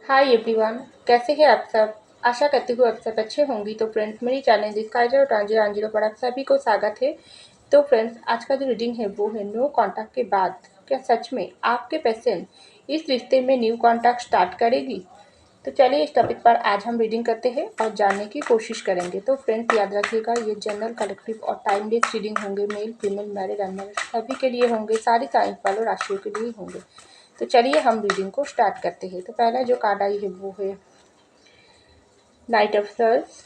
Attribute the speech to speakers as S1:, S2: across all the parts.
S1: Hi everyone, कैसे हैं आप सब। आशा करती हूँ आप सब अच्छे होंगी। तो फ्रेंड्स, मेरी चैनल डिस्काइजर ट्रांजिट आंजिरो पर आप सभी को स्वागत है। तो फ्रेंड्स, आज का जो रीडिंग है वो है नो कॉन्टैक्ट के बाद क्या सच में आपके पेशेंट इस रिश्ते में न्यू कॉन्टैक्ट स्टार्ट करेगी। तो चलिए इस टॉपिक पर आज हम रीडिंग करते हैं और जानने की कोशिश करेंगे। तो फ्रेंड्स, याद रखिएगा ये जनरल, कलेक्टिव और टाइमलेस रीडिंग होंगे। मेल, फीमेल, मैरिड, अनमैरिड सभी के लिए होंगे। सारी साइंस वालों राशियों के लिए होंगे। तो चलिए हम रीडिंग को स्टार्ट करते हैं। तो पहला जो कार्ड आई है वो है नाइट ऑफ सर्स।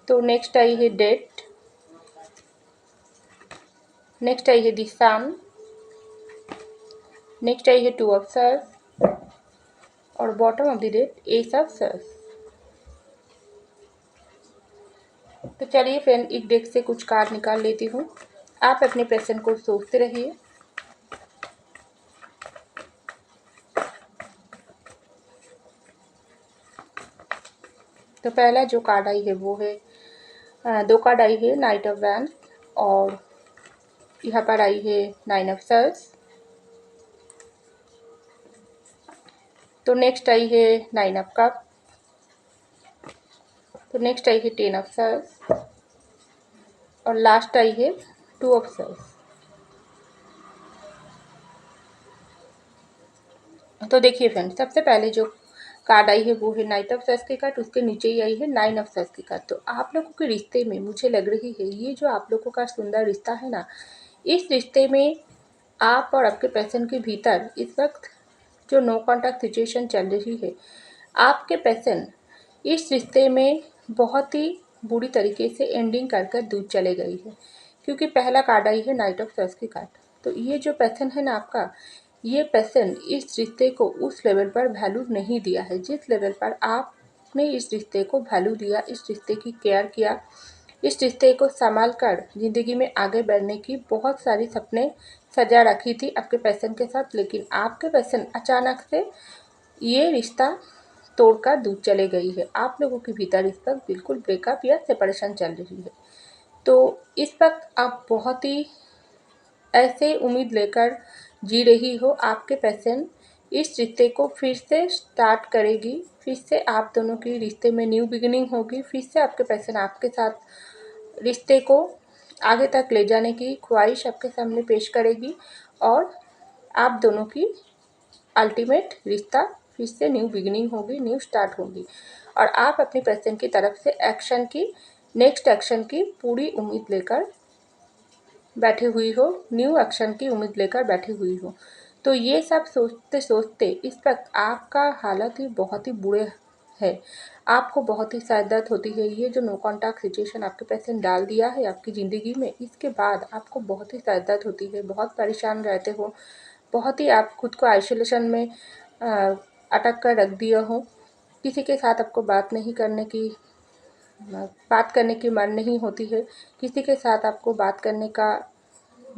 S1: तो नेक्स्ट आई है डेथ। नेक्स्ट आई है द सन। नेक्स्ट आई है टू ऑफ सर्स और बॉटम ऑफ द डेथ एस ऑफ सर्स। तो चलिए फ्रेंड, एक डेक से कुछ कार्ड निकाल लेती हूँ। आप अपने प्रश्न को सोचते रहिए। तो पहला जो कार्ड आई है वो है दो कार्ड आई है नाइट ऑफ वैंड और यहाँ पर आई है नाइन ऑफ सर्स। तो नेक्स्ट आई है नाइन ऑफ कप। तो नेक्स्ट आई है टेन ऑफ सर्स और लास्ट आई है टू ऑफ सर्स। तो देखिए फ्रेंड, सबसे पहले जो कार्ड आई है वो है नाइट ऑफ सर्स की कार्ड। उसके नीचे ही आई है नाइन ऑफ सर्स की कार्ड। तो आप लोगों के रिश्ते में मुझे लग रही है ये जो आप लोगों का सुंदर रिश्ता है ना, इस रिश्ते में आप और आपके पर्सन के भीतर इस वक्त जो नो कॉन्टैक्ट सिचुएशन चल रही है, आपके पर्सन इस रिश्ते में बहुत ही बुरी तरीके से एंडिंग कर कर दूर चले गई है। क्योंकि पहला कार्ड आई है नाइट ऑफ सर्स की कार्ड। तो ये जो पर्सन है ना आपका, ये पर्सन इस रिश्ते को उस लेवल पर वैल्यू नहीं दिया है जिस लेवल पर आपने इस रिश्ते को वैल्यू दिया, इस रिश्ते की केयर किया, इस रिश्ते को संभाल कर ज़िंदगी में आगे बढ़ने की बहुत सारी सपने सजा रखी थी आपके पर्सन के साथ। लेकिन आपके पर्सन अचानक से ये रिश्ता तोड़कर दूर चले गई है। आप लोगों के भीतर इस वक्त बिल्कुल ब्रेकअप या सेपरेशन चल रही है। तो इस वक्त आप बहुत ही ऐसे उम्मीद लेकर जी रही हो, आपके पेशेंट इस रिश्ते को फिर से स्टार्ट करेगी, फिर से आप दोनों की रिश्ते में न्यू बिगिनिंग होगी, फिर से आपके पेशेंट आपके साथ रिश्ते को आगे तक ले जाने की ख्वाहिश आपके सामने पेश करेगी और आप दोनों की अल्टीमेट रिश्ता फिर से न्यू बिगिनिंग होगी, न्यू स्टार्ट होगी। और आप अपनी पेशेंट की तरफ से एक्शन की, नेक्स्ट एक्शन की पूरी उम्मीद लेकर बैठी हुई हो, न्यू एक्शन की उम्मीद लेकर बैठी हुई हो। तो ये सब सोचते सोचते इस वक्त आपका हालत ही बहुत ही बुरे है। आपको बहुत ही सर दर्द होती है। ये जो नो कॉन्टैक्ट सिचुएशन आपके पेशेंट डाल दिया है आपकी ज़िंदगी में, इसके बाद आपको बहुत ही सर दर्द होती है, बहुत परेशान रहते हो, बहुत ही आप खुद को आइसोलेशन में अटक कर रख दिए हो। किसी के साथ आपको बात करने की मन नहीं होती है। किसी के साथ आपको बात करने का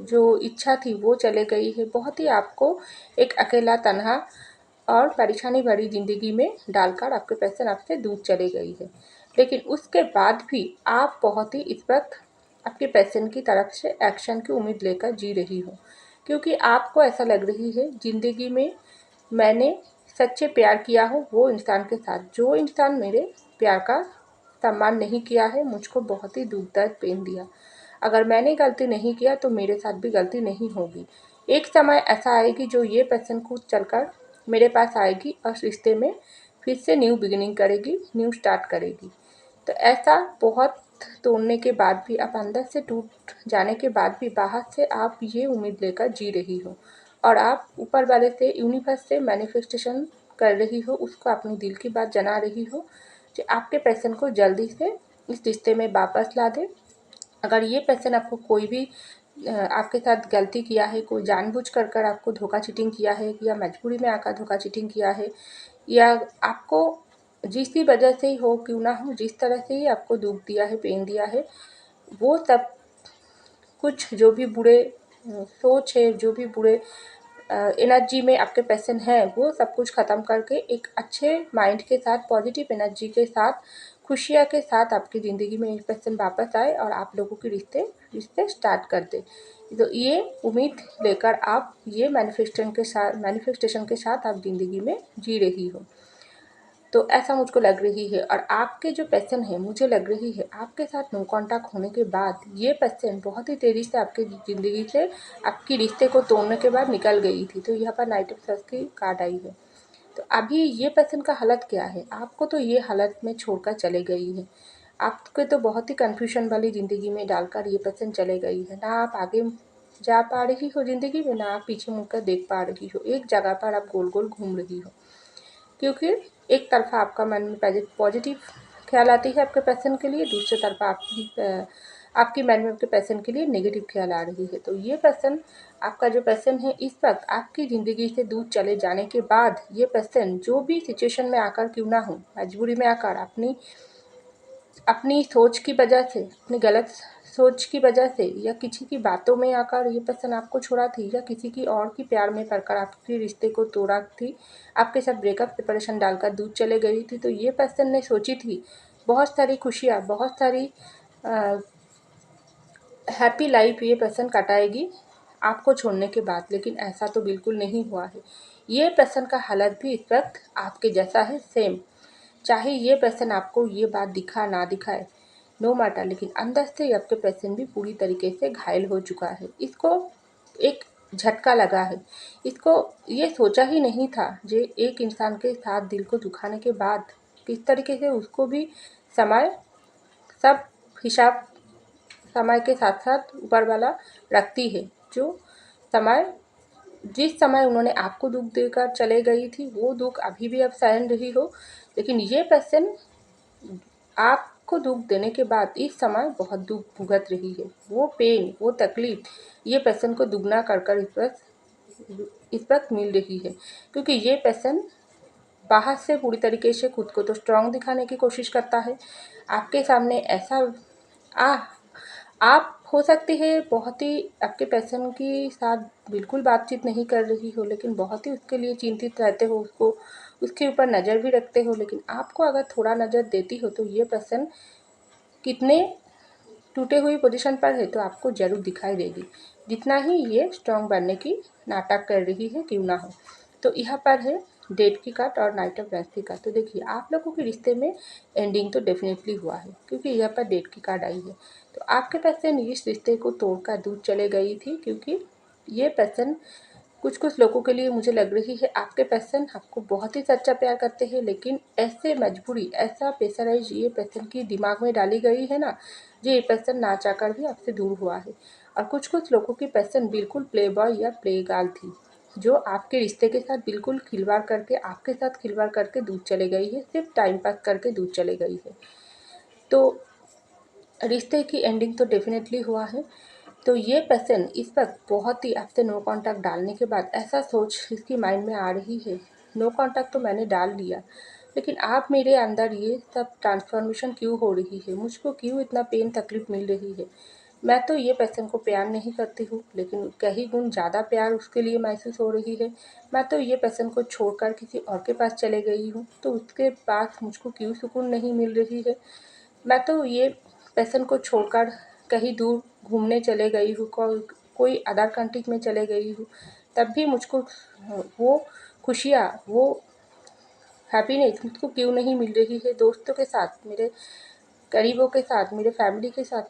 S1: जो इच्छा थी वो चले गई है। बहुत ही आपको एक अकेला, तन्हा और परेशानी भरी ज़िंदगी में डालकर आपके पर्सन आपसे दूर चले गई है। लेकिन उसके बाद भी आप बहुत ही इस वक्त आपके पर्सन की तरफ से एक्शन की उम्मीद लेकर जी रही हो। क्योंकि आपको ऐसा लग रही है ज़िंदगी में मैंने सच्चे प्यार किया हो वो इंसान के साथ, जो इंसान मेरे प्यार का सम्मान नहीं किया है, मुझको बहुत ही दुख दर्द पेन दिया। अगर मैंने गलती नहीं किया तो मेरे साथ भी गलती नहीं होगी। एक समय ऐसा आएगी जो ये पर्सन खुद चलकर मेरे पास आएगी और रिश्ते में फिर से न्यू बिगिनिंग करेगी, न्यू स्टार्ट करेगी। तो ऐसा बहुत तोड़ने के बाद भी, आप अंदर से टूट जाने के बाद भी बाहर से आप ये उम्मीद लेकर जी रही हो और आप ऊपर वाले से, यूनिवर्स से मैनिफेस्टेशन कर रही हो, उसको अपनी दिल की बात जना रही हो कि आपके पर्सन को जल्दी से इस रिश्ते में वापस ला दे। अगर ये पर्सन आपको कोई भी आपके साथ गलती किया है, कोई जानबूझ कर आपको धोखा चीटिंग किया है या मजबूरी में आकर धोखा चीटिंग किया है, या आपको जिस भी वजह से ही हो क्यों ना हो, जिस तरह से ही आपको दुख दिया है, पेन दिया है, वो सब कुछ जो भी बुरे सोच है, जो भी बुरे एनर्जी में आपके पेशेंट हैं, वो सब कुछ ख़त्म करके एक अच्छे माइंड के साथ, पॉजिटिव एनर्जी के साथ खुशियाँ के साथ आपकी ज़िंदगी में ये पर्सन वापस आए और आप लोगों के रिश्ते स्टार्ट कर दे। तो ये उम्मीद लेकर आप ये मैनिफेस्टेशन के साथ आप ज़िंदगी में जी रही हो। तो ऐसा मुझको लग रही है। और आपके जो पर्सन है, मुझे लग रही है आपके साथ नो कॉन्टैक्ट होने के बाद ये पर्सन बहुत ही तेज़ी से आपकी ज़िंदगी से आपकी रिश्ते को तोड़ने के बाद निकल गई थी। तो यहाँ पर नाइट ऑफ सॉर्ड्स की कार्ड आई है। तो अभी ये पर्सन का हालत क्या है, आपको तो ये हालत में छोड़कर चले गई है। आपके तो बहुत ही कन्फ्यूजन वाली ज़िंदगी में डालकर ये पर्सन चले गई है। ना आप आगे जा पा रही हो ज़िंदगी में, ना आप पीछे मुड़कर देख पा रही हो। एक जगह पर आप गोल गोल घूम रही हो, क्योंकि एक तरफ़ा आपका मन में पॉजिटिव ख्याल आती है आपके पर्सन के लिए, दूसरी तरफ़ा आपकी मन में आपके पर्सन के लिए नेगेटिव ख्याल आ रही है। तो ये पर्सन, आपका जो पर्सन है, इस वक्त आपकी ज़िंदगी से दूर चले जाने के बाद ये पर्सन जो भी सिचुएशन में आकर क्यों ना हो, मजबूरी में आकर अपनी सोच की वजह से, अपनी गलत सोच की वजह से, या किसी की बातों में आकर ये पर्सन आपको छोड़ा थी, या किसी की और की प्यार में पड़कर आपके रिश्ते को तोड़ा थी, आपके साथ ब्रेकअप सेपरेशन डालकर दूर चले गई थी। तो ये पर्सन ने सोची थी बहुत सारी खुशियाँ, बहुत सारी हैप्पी लाइफ ये पर्सन कटाएगी आपको छोड़ने के बाद, लेकिन ऐसा तो बिल्कुल नहीं हुआ है। ये पर्सन का हालत भी इस वक्त आपके जैसा है, सेम। चाहे ये पर्सन आपको ये बात दिखा ना दिखाए, नो मैटर, लेकिन अंदर से आपके पर्सन भी पूरी तरीके से घायल हो चुका है। इसको एक झटका लगा है। इसको ये सोचा ही नहीं था जो एक इंसान के साथ दिल को दुखाने के बाद किस तरीके से उसको भी समय, सब हिसाब समय के साथ साथ ऊपर वाला रखती है। जो समय, जिस समय उन्होंने आपको दुख देकर चले गई थी, वो दुख अभी भी आप सहन रही हो, लेकिन ये पर्सन आपको दुख देने के बाद इस समय बहुत दुख भुगत रही है। वो पेन, वो तकलीफ ये पर्सन को दुगना कर इस वक्त मिल रही है, क्योंकि ये पर्सन बाहर से पूरी तरीके से खुद को तो स्ट्रांग दिखाने की कोशिश करता है। आपके सामने ऐसा आ आप हो सकती है बहुत ही आपके पर्सन के साथ बिल्कुल बातचीत नहीं कर रही हो, लेकिन बहुत ही उसके लिए चिंतित रहते हो, उसके ऊपर नज़र भी रखते हो। लेकिन आपको अगर थोड़ा नज़र देती हो तो ये पर्सन कितने टूटे हुई पोजीशन पर है तो आपको ज़रूर दिखाई देगी, जितना ही ये स्ट्रांग बनने की नाटक कर रही है क्यों ना हो। तो यहाँ पर है डेट की कार्ड और नाइट ऑफ वेंस की कार्ड। तो देखिए आप लोगों के रिश्ते में एंडिंग तो डेफिनेटली हुआ है, क्योंकि यहाँ पर डेट की कार्ड आई है। तो आपके पर्सन इस रिश्ते को तोड़कर दूर चले गई थी, क्योंकि ये पर्सन, कुछ लोगों के लिए मुझे लग रही है आपके पर्सन आपको बहुत ही सच्चा प्यार करते हैं, लेकिन ऐसे मजबूरी, ऐसा प्रेशराइज ये पर्सन की दिमाग में डाली गई है ना, जो ये पर्सन ना चाहकर भी आपसे दूर हुआ है। और कुछ लोगों की पर्सन बिल्कुल प्ले बॉय या प्ले गर्ल थी, जो आपके रिश्ते के साथ बिल्कुल खिलवाड़ करके, आपके साथ खिलवाड़ करके दूर चले गई है, सिर्फ टाइम पास करके दूर चले गई है। तो रिश्ते की एंडिंग तो डेफिनेटली हुआ है। तो ये पर्सन इस वक्त बहुत ही आपसे नो कॉन्टैक्ट डालने के बाद ऐसा सोच इसकी माइंड में आ रही है, नो कॉन्टैक्ट तो मैंने डाल लिया, लेकिन आप मेरे अंदर ये सब ट्रांसफॉर्मेशन क्यों हो रही है, मुझको क्यों इतना पेन तकलीफ मिल रही है। मैं तो ये पर्सन को प्यार नहीं करती हूँ, लेकिन कहीं गुण ज़्यादा प्यार उसके लिए महसूस हो रही है। मैं तो ये पर्सन को छोड़कर किसी और के पास चले गई हूँ, तो उसके पास मुझको क्यों सुकून नहीं मिल रही है। मैं तो ये पैशन को छोड़कर कहीं दूर घूमने चले गई हूँ, कोई अदर कंट्री में चले गई हूँ, तब भी मुझको वो खुशियाँ, वो हैप्पीनेस मुझको क्यों नहीं मिल रही है। दोस्तों के साथ, मेरे करीबों के साथ, मेरे फैमिली के साथ,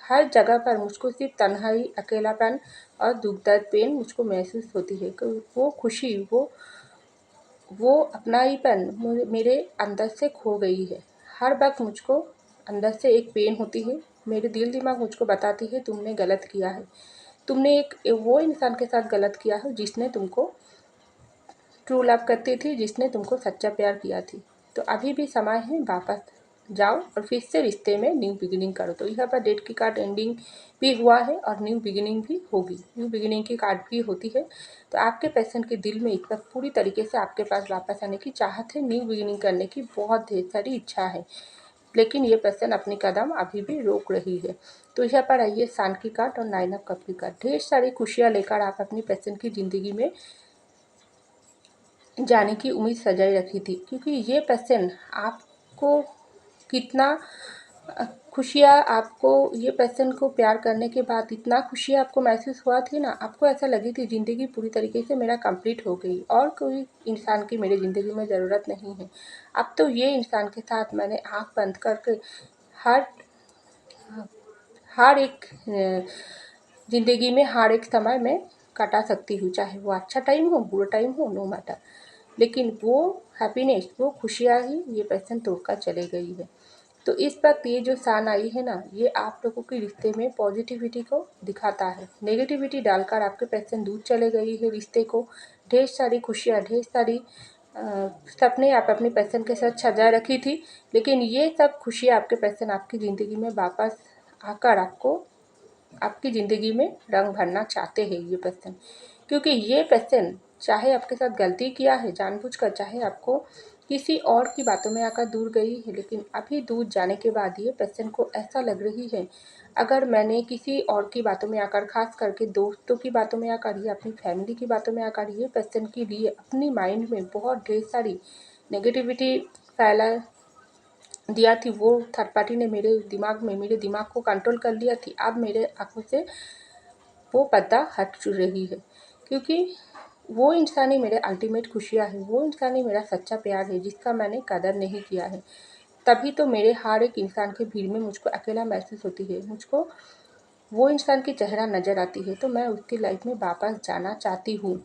S1: हर जगह पर मुझको सिर्फ तन्हाई, अकेलापन और दुख दर्द पेन मुझको महसूस होती है। वो खुशी, वो अपनापन मेरे अंदर से खो गई है। हर वक्त मुझको अंदर से एक पेन होती है, मेरे दिल दिमाग मुझको बताती है तुमने गलत किया है, तुमने एक वो इंसान के साथ गलत किया है जिसने तुमको ट्रू लव करती थी, जिसने तुमको सच्चा प्यार किया थी। तो अभी भी समय है, वापस जाओ और फिर से रिश्ते में न्यू बिगिनिंग करो। तो यहाँ पर डेट की कार्ड एंडिंग भी हुआ है और न्यू बिगिनिंग भी होगी, न्यू बिगिनिंग की कार्ड भी होती है। तो आपके पर्सन के दिल में इस वक्त पूरी तरीके से आपके पास वापस आने की चाहत है, न्यू बिगिनिंग करने की बहुत ढेर सारी इच्छा है, लेकिन ये पर्सन अपनी कदम अभी भी रोक रही है। तो यहाँ पर आइए सन की कार्ड और 9 ऑफ कप की कार्ड। ढेर सारी खुशियाँ लेकर आप अपनी पर्सन की ज़िंदगी में जाने की उम्मीद सजाई रखी थी, क्योंकि ये पर्सन आपको कितना खुशियाँ आपको ये पर्सन को प्यार करने के बाद इतना खुशी आपको महसूस हुआ थी ना, आपको ऐसा लगी थी ज़िंदगी पूरी तरीके से मेरा कंप्लीट हो गई और कोई इंसान की मेरी ज़िंदगी में ज़रूरत नहीं है। अब तो ये इंसान के साथ मैंने आँख बंद करके हर हर एक ज़िंदगी में हर एक समय में काटा सकती हूँ, चाहे वो अच्छा टाइम हो बुरा टाइम हो, नो मैटर। लेकिन वो हैप्पीनेस, वो खुशियाँ ही ये पर्सन तोड़कर चले गई है। तो इस वक्त ये जो सान आई है ना, ये आप लोगों के रिश्ते में पॉजिटिविटी को दिखाता है। नेगेटिविटी डालकर आपके पर्सन दूर चले गई है रिश्ते को। ढेर सारी खुशियाँ, ढेर सारी सपने आप अपने पर्सन के साथ सजाए रखी थी, लेकिन ये सब खुशियाँ आपके पर्सन आपकी ज़िंदगी में वापस आकर आपको आपकी ज़िंदगी में रंग भरना चाहते हैं ये पर्सन। क्योंकि ये पर्सन चाहे आपके साथ गलती किया है जानबूझकर, चाहे आपको किसी और की बातों में आकर दूर गई है, लेकिन अभी दूर जाने के बाद ये पर्सन को ऐसा लग रही है, अगर मैंने किसी और की बातों में आकर, खास करके दोस्तों की बातों में आकर या अपनी फैमिली की बातों में आकर ये पर्सन के लिए अपनी माइंड में बहुत ढेर सारी नेगेटिविटी फैला दिया थी, वो थर्ड पार्टी ने मेरे दिमाग को कंट्रोल कर लिया थी। अब मेरे आँखों से वो पर्दा हट रही है, क्योंकि वो इंसान ही मेरे अल्टीमेट खुशियाँ है, वो इंसान ही मेरा सच्चा प्यार है जिसका मैंने कदर नहीं किया है। तभी तो मेरे हर एक इंसान की भीड़ में मुझको अकेला महसूस होती है, मुझको वो इंसान की चेहरा नज़र आती है, तो मैं उसकी लाइफ में वापस जाना चाहती हूँ।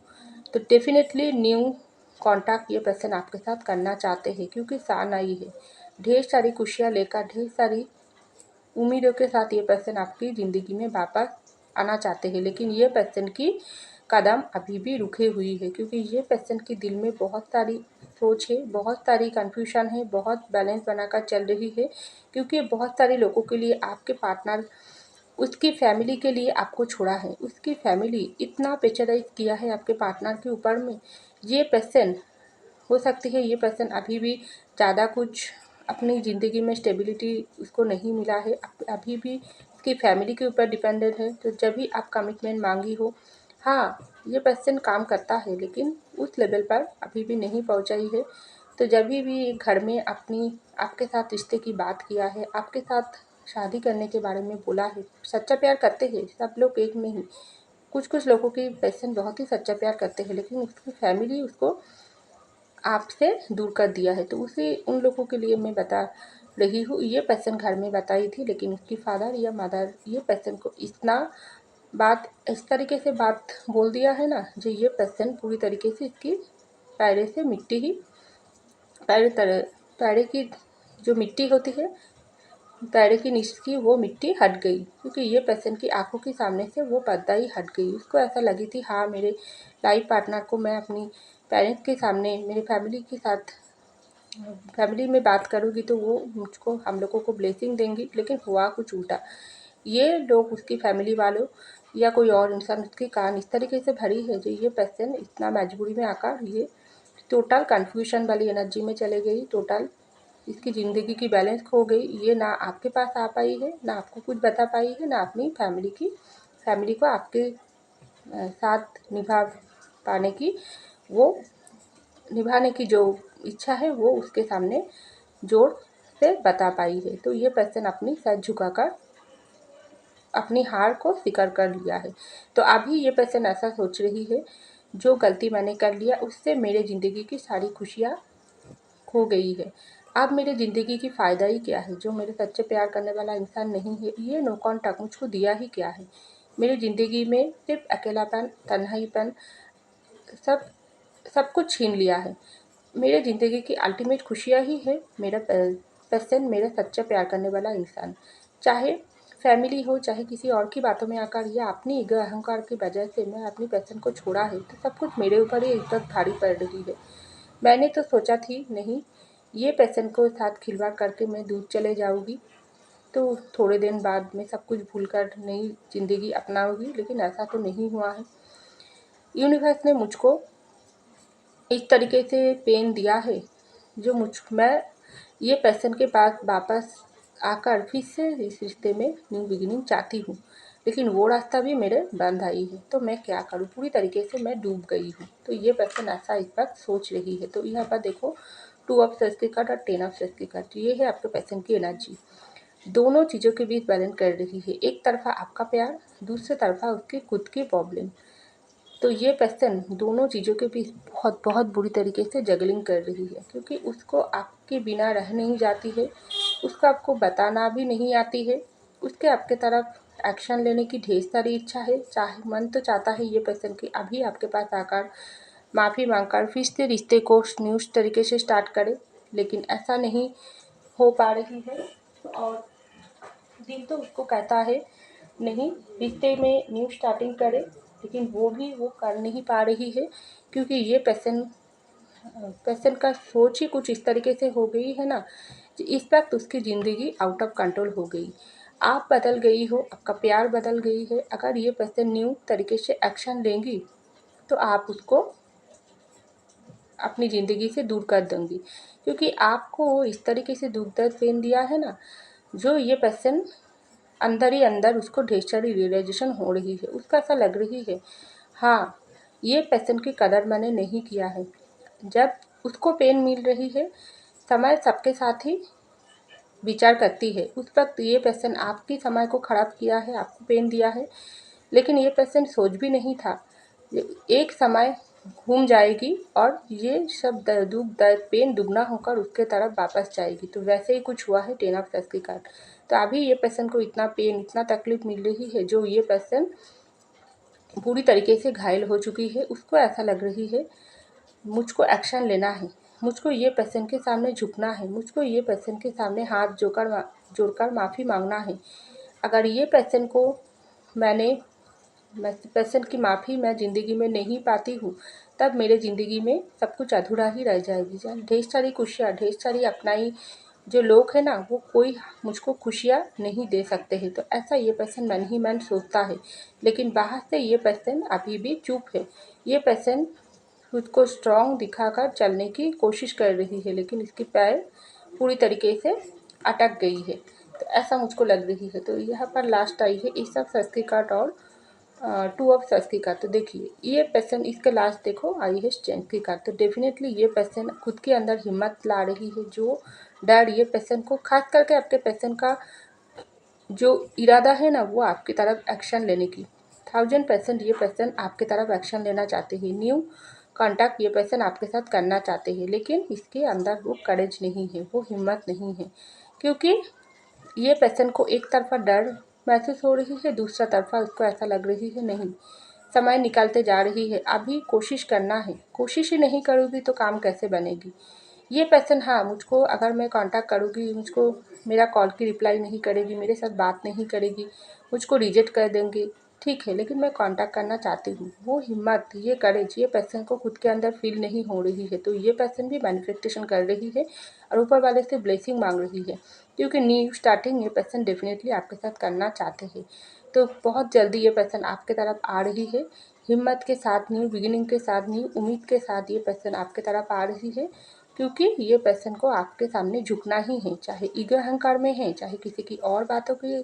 S1: तो डेफिनेटली न्यू कॉन्टैक्ट ये पर्सन आपके साथ करना चाहते हैं, क्योंकि सान आई है ढेर सारी खुशियाँ लेकर, ढेर सारी उम्मीदों के साथ ये पर्सन आपकी ज़िंदगी में वापस आना चाहते हैं। लेकिन ये पर्सन की कदम अभी भी रुके हुई है, क्योंकि ये पर्सन के दिल में बहुत सारी सोच है, बहुत सारी कन्फ्यूजन है, बहुत बैलेंस बनाकर चल रही है। क्योंकि बहुत सारे लोगों के लिए आपके पार्टनर उसकी फैमिली के लिए आपको छोड़ा है, उसकी फैमिली इतना प्रेशराइज किया है आपके पार्टनर के ऊपर में। ये पर्सन हो सकती है, ये पर्सन अभी भी ज़्यादा कुछ अपनी ज़िंदगी में स्टेबिलिटी उसको नहीं मिला है, अभी भी उसकी फैमिली के ऊपर डिपेंडेंट है। तो जब भी आप कमिटमेंट मांगी हो, हाँ ये पर्सन काम करता है, लेकिन उस लेवल पर अभी भी नहीं पहुंचाई है। तो जब भी घर में अपनी आपके साथ रिश्ते की बात किया है, आपके साथ शादी करने के बारे में बोला है, सच्चा प्यार करते हैं सब लोग, एक नहीं, कुछ कुछ लोगों की पर्सन बहुत ही सच्चा प्यार करते हैं, लेकिन उसकी फैमिली उसको आपसे दूर कर दिया है। तो उसी उन लोगों के लिए मैं बता रही हूँ। ये पर्सन घर में बताई थी, लेकिन उसकी फादर या मदर ये पर्सन को इतना बात इस तरीके से बात बोल दिया है ना, जो ये पर्सन पूरी तरीके से इसकी पैरे से मिट्टी ही पैरे की जो मिट्टी होती है, पैरे की नीचे की वो मिट्टी हट गई, क्योंकि ये पर्सन की आंखों के सामने से वो पर्दा ही हट गई। उसको ऐसा लगी थी, हाँ मेरे लाइफ पार्टनर को मैं अपनी पेरेंट्स के सामने मेरी फैमिली के साथ फैमिली में बात करूँगी तो वो मुझको हम लोगों को ब्लेसिंग देंगी, लेकिन हुआ कुछ उल्टा। ये लोग उसकी फैमिली वालों या कोई और इंसान उसकी कान इस तरीके से भरी है, जो ये पर्सन इतना मजबूरी में आकर ये टोटल कन्फ्यूजन वाली एनर्जी में चले गई, टोटल इसकी ज़िंदगी की बैलेंस खो गई। ये ना आपके पास आ पाई है, ना आपको कुछ बता पाई है, ना अपनी फैमिली को आपके साथ पाने की वो निभाने की जो इच्छा है वो उसके सामने जोर से बता पाई है। तो ये पर्सन अपनी सर झुकाकर अपनी हार को स्वीकार कर लिया है। तो अभी ये पर्सन ऐसा सोच रही है, जो गलती मैंने कर लिया उससे मेरे ज़िंदगी की सारी खुशियाँ खो गई है। अब मेरे ज़िंदगी की फ़ायदा ही क्या है, जो मेरे सच्चे प्यार करने वाला इंसान नहीं है, ये नो कॉन्टैक्ट मुझको दिया ही क्या है। मेरी ज़िंदगी में सिर्फ अकेलापन, तन्हाईपन, सब सब कुछ छीन लिया है। मेरे ज़िंदगी की अल्टीमेट खुशियाँ ही है मेरा पर्सन, मेरा सच्चा प्यार करने वाला इंसान। चाहे फैमिली हो, चाहे किसी और की बातों में आकर या अपनी ईगो अहंकार की वजह से मैं अपनी पर्सन को छोड़ा है, तो सब कुछ मेरे ऊपर ही इस वक्त भारी पड़ रही है। मैंने तो सोचा थी नहीं, ये पर्सन को साथ खिलवाड़ करके मैं दूर चले जाऊँगी, तो थोड़े दिन बाद में सब कुछ भूलकर नई ज़िंदगी अपनाऊँगी, लेकिन ऐसा तो नहीं हुआ है। यूनिवर्स ने मुझको इस तरीके से पेन दिया है, जो मैं ये पर्सन के पास वापस आकर फिर से इस रिश्ते में न्यू बिगिनिंग चाहती हूँ, लेकिन वो रास्ता भी मेरे बंद आई है। तो मैं क्या करूँ, पूरी तरीके से मैं डूब गई हूँ। तो ये पर्सन ऐसा इस वक्त सोच रही है। तो यहाँ पर देखो 2 ऑफ सॉर्ड्स की कार्ड और 10 ऑफ सॉर्ड्स की कार्ड। ये है आपके पर्सन की एनर्जी। दोनों चीज़ों के बीच बैलेंस कर रही है। एक तरफा आपका प्यार, दूसरी तरफा उसकी खुद की प्रॉब्लम। तो ये पर्सन दोनों चीज़ों के बीच बहुत बहुत बुरी तरीके से जगलिंग कर रही है, क्योंकि उसको आपके बिना रह नहीं जाती है, उसको आपको बताना भी नहीं आती है, उसके आपके तरफ एक्शन लेने की ढेर सारी इच्छा है। चाहे मन तो चाहता है ये पर्सन की अभी आपके पास आकर माफ़ी मांगकर फिर से रिश्ते को न्यू तरीके से स्टार्ट करे, लेकिन ऐसा नहीं हो पा रही है। और दिल तो उसको कहता है नहीं, रिश्ते में न्यू स्टार्टिंग करे, लेकिन वो कर नहीं पा रही है, क्योंकि ये पर्सन का सोच ही कुछ इस तरीके से हो गई है ना, इस वक्त उसकी ज़िंदगी आउट ऑफ कंट्रोल हो गई। आप बदल गई हो, आपका प्यार बदल गई है। अगर ये पर्सन न्यू तरीके से एक्शन लेंगी तो आप उसको अपनी ज़िंदगी से दूर कर देंगी, क्योंकि आपको इस तरीके से दुख दर्द पेन दिया है ना, जो ये पर्सन अंदर ही अंदर उसको ढेर सारी रियलाइजेशन हो रही है। उसका ऐसा लग रही है, हाँ, ये पर्सन की कदर मैंने नहीं किया है। जब उसको पेन मिल रही है, समय सबके साथ ही विचार करती है। उस वक्त ये पर्सन आपकी समय को ख़राब किया है, आपको पेन दिया है, लेकिन ये पर्सन सोच भी नहीं था एक समय घूम जाएगी और ये सब दुख दर्द पेन दुगना होकर उसके तरफ वापस जाएगी। तो वैसे ही कुछ हुआ है 10 ऑफ सॉर्ड्स के कार्ड। तो अभी ये पर्सन को इतना पेन, इतना तकलीफ मिल रही है, जो ये पर्सन पूरी तरीके से घायल हो चुकी है। उसको ऐसा लग रही है मुझको एक्शन लेना है, मुझको ये पर्सन के सामने झुकना है, मुझको ये पर्सन के सामने हाथ जोड़कर माफ़ी मांगना है। अगर ये पर्सन को मैंने पर्सन की माफ़ी मैं ज़िंदगी में नहीं पाती हूँ, तब मेरे ज़िंदगी में सब कुछ अधूरा ही रह जाएगी। ढेर सारी खुशियाँ, ढेर सारी अपनाई जो लोग हैं ना, वो कोई मुझको खुशियाँ नहीं दे सकते हैं। तो ऐसा ये पर्सन मन ही मन सोचता है, लेकिन बाहर से ये पर्सन अभी भी चुप है। ये पर्सन खुद को स्ट्रॉन्ग दिखाकर चलने की कोशिश कर रही है, लेकिन इसकी पैर पूरी तरीके से अटक गई है। तो ऐसा मुझको लग रही है। तो यहाँ पर लास्ट आई है इस सब सस्ती कार्ड और 2 ऑफ सॉर्ड्स की कार्ड। तो देखिए ये पर्सन, इसके लास्ट देखो आई है स्ट्रेंथ की कार्ड। तो डेफिनेटली ये पर्सन खुद के अंदर हिम्मत ला रही है। जो डर ये पर्सन को, खास करके आपके पर्सन का जो इरादा है ना, वो आपकी तरफ एक्शन लेने की 1000% ये पर्सन आपकी तरफ एक्शन लेना चाहते हैं। न्यू कॉन्टैक्ट ये पर्सन आपके साथ करना चाहते हैं, लेकिन इसके अंदर वो करेज नहीं है, वो हिम्मत नहीं है, क्योंकि ये पर्सन को एक तरफा डर महसूस हो रही है, दूसरा तरफा उसको ऐसा लग रही है नहीं, समय निकलते जा रही है, अभी कोशिश करना है, कोशिश ही नहीं करूँगी तो काम कैसे बनेगी। ये पर्सन, हाँ, मुझको अगर मैं कांटेक्ट करूँगी, मुझको मेरा कॉल की रिप्लाई नहीं करेगी, मेरे साथ बात नहीं करेगी, मुझको रिजेक्ट कर देंगे, ठीक है, लेकिन मैं कांटेक्ट करना चाहती हूँ। वो हिम्मत, ये करेज ये पर्सन को खुद के अंदर फील नहीं हो रही है। तो ये पर्सन भी मैनिफेस्टेशन कर रही है और ऊपर वाले से ब्लेसिंग मांग रही है, क्योंकि न्यू स्टार्टिंग ये पर्सन डेफिनेटली आपके साथ करना चाहते हैं। तो बहुत जल्दी ये पर्सन आपके तरफ आ रही है, हिम्मत के साथ, न्यू बिगिनिंग के साथ, न्यू उम्मीद के साथ ये पर्सन आपके तरफ आ रही है, क्योंकि ये पर्सन को आपके सामने झुकना ही है, चाहे ईगो अहंकार में है, चाहे किसी की और बातों की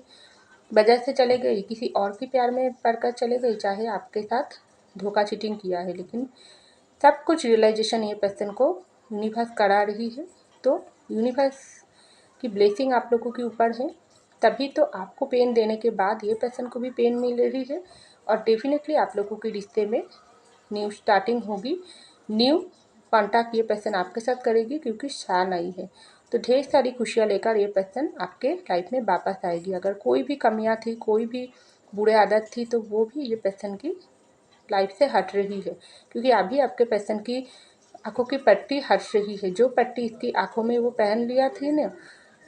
S1: वजह से चले गई, किसी और के प्यार में पड़कर चले गई, चाहे आपके साथ धोखा चीटिंग किया है, लेकिन सब कुछ रियलाइजेशन ये पर्सन को यूनिवर्स करा रही है। तो यूनिवर्स की ब्लेसिंग आप लोगों के ऊपर है, तभी तो आपको पेन देने के बाद ये पर्सन को भी पेन मिल रही है। और डेफिनेटली आप लोगों के रिश्ते में न्यू स्टार्टिंग होगी, न्यू कॉन्टैक्ट ये पर्सन आपके साथ करेगी, क्योंकि शान आई है। तो ढेर सारी खुशियाँ लेकर ये पर्सन आपके लाइफ में वापस आएगी। अगर कोई भी कमियाँ थी, कोई भी बुरे आदत थी, तो वो भी ये पर्सन की लाइफ से हट रही है, क्योंकि अभी आपके पर्सन की आँखों की पट्टी हट रही है। जो पट्टी इसकी आँखों में वो पहन लिया थी ना,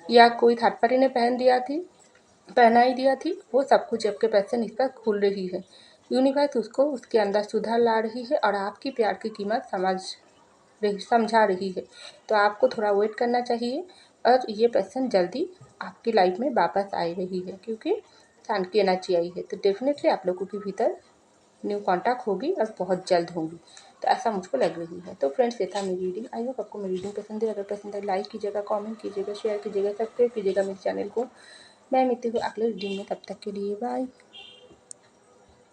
S1: या कोई थर्ड पार्टी ने पहना ही दिया थी, वो सब कुछ आपके पर्सन इस पर खुल रही है। यूनिवर्स उसको उसके अंदर सुधार ला रही है और आपकी प्यार की कीमत समझा रही है। तो आपको थोड़ा वेट करना चाहिए और ये पर्सन जल्दी आपकी लाइफ में वापस आ रही है, क्योंकि चांद की एनर्जी आई है। तो डेफिनेटली आप लोगों के भीतर न्यू कॉन्टैक्ट होगी और बहुत जल्द होगी। तो ऐसा मुझको लग रही है। तो फ्रेंड्स, ये था मेरी रीडिंग। आई होप आपको मेरी रीडिंग पसंद है। अगर पसंद है लाइक कीजिएगा, कमेंट कीजिएगा, शेयर कीजिएगा, सब्सक्राइब कीजिएगा मेरे चैनल को। मैं मिलती हूँ अगले रीडिंग में, तब तक के लिए बाय।